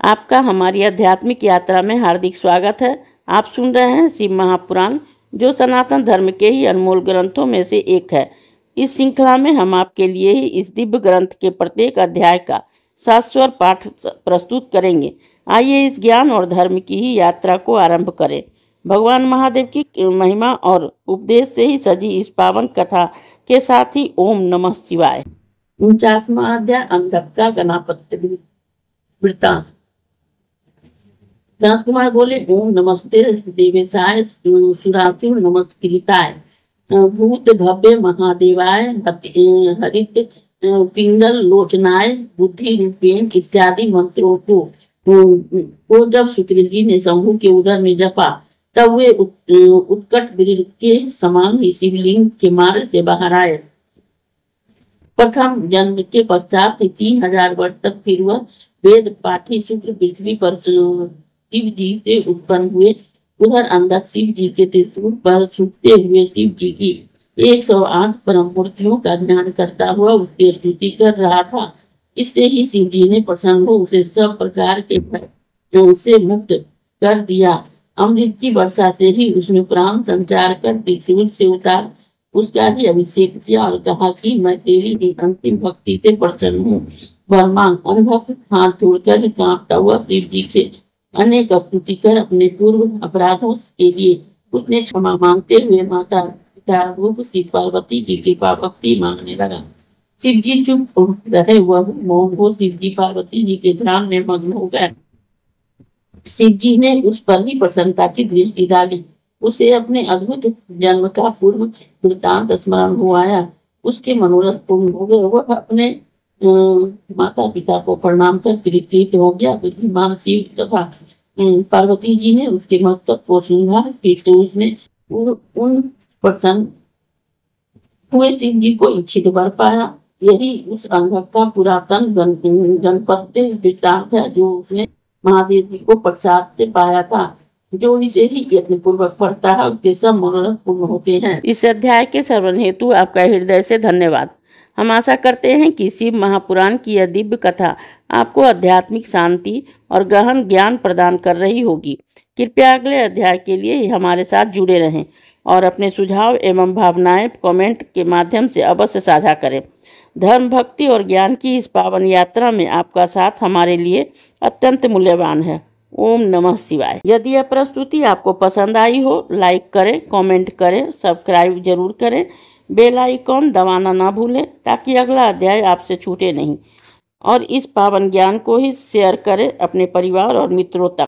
आपका हमारी आध्यात्मिक यात्रा में हार्दिक स्वागत है। आप सुन रहे हैं शिव महापुराण, जो सनातन धर्म के ही अनमोल ग्रंथों में से एक है। इस श्रृंखला में हम आपके लिए ही इस दिव्य ग्रंथ के प्रत्येक अध्याय का शाश्वत पाठ प्रस्तुत करेंगे। आइए इस ज्ञान और धर्म की ही यात्रा को आरंभ करें। भगवान महादेव की महिमा और उपदेश से ही सजी इस पावन कथा के साथ ही ओम नमः शिवाय। 49वां अध्याय अंधक गणपति वृत्तांत। संत कुमार बोले, ओम नमस्ते देवेशाय सुरासुर नमस्कृताय भूत भव्य महादेवाय हरित पिंगल लोचनाय बुद्धि रूपेण इत्यादि मंत्रों को जब शुक्र जी ने शंभु के उदर में जपा, तब वे उत्कट वृक्ष के समान ही शिवलिंग के मार्ग से बाहर आए। प्रथम जन्म के पश्चात 3000 वर्ष तक फिर वह वेद पाठी शुक्र पृथ्वी पर शिव जी से उत्पन्न हुए। उधर अंधक शिव जी के त्रिशूल पर छुपते हुए शिव जी की 108 परम मूर्तियों का ध्यान करता हुआ उसकी स्तुति कर रहा था। इससे ही शिव जी ने प्रसन्न हो उसे सब प्रकार के भय से मुक्त कर दिया। अमृत की वर्षा से ही उसमें प्राण संचार कर त्रिशूल से उतार उसका ही अभिषेक किया और कहा कि मैं तेरी ही अंतिम भक्ति से प्रसन्न हूँ। वर्मान अंधक हाथ जोड़कर कांपता हुआ शिव जी के अनेक स्तुति कर अपने पूर्व अपराधों के लिए उसने क्षमा मांगते हुए माता पिता रूप शिव पार्वती जी की भक्ति मांगने लगा। शिव जी चुप रहे, वह मौन हो शिव जी पार्वती जी के ध्यान में मग्न हो गए। शिव जी ने उस पर ही प्रसन्नता की दृष्टि डाली। उसे अपने अद्भुत जन्म का पूर्व वृत्तांत स्मरण हो आया। उसके मनोरथ पूर्ण हो गए। वह अपने माता पिता को प्रणाम कर कृत हो गया। बुद्धिमान शिव तथा पार्वती जी ने उसके मस्तक को श्रृंगार फिर तो उसने उन प्रसन्न हुए शिव जी को इच्छित वर पाया। यही उस अंधक का पुरातन गणपति वृत्तांत है, जो उसने महादेव जी को प्रसाद से पाया था। जो इसे ही यत्न पूर्वक पढ़ता है उसके सब मनोरथ पूर्ण होते हैं। इस अध्याय के श्रवण हेतु आपका हृदय से धन्यवाद। हम आशा करते हैं कि शिव महापुराण की यह दिव्य कथा आपको आध्यात्मिक शांति और गहन ज्ञान प्रदान कर रही होगी। कृपया अगले अध्याय के लिए हमारे साथ जुड़े रहें और अपने सुझाव एवं भावनाएं कमेंट के माध्यम से अवश्य साझा करें। धर्म, भक्ति और ज्ञान की इस पावन यात्रा में आपका साथ हमारे लिए अत्यंत मूल्यवान है। ओम नमः शिवाय। यदि यह प्रस्तुति आपको पसंद आई हो, लाइक करें, कमेंट करें, सब्सक्राइब जरूर करें, बेल आइकॉन दबाना ना भूलें ताकि अगला अध्याय आपसे छूटे नहीं। और इस पावन ज्ञान को ही शेयर करें अपने परिवार और मित्रों तक।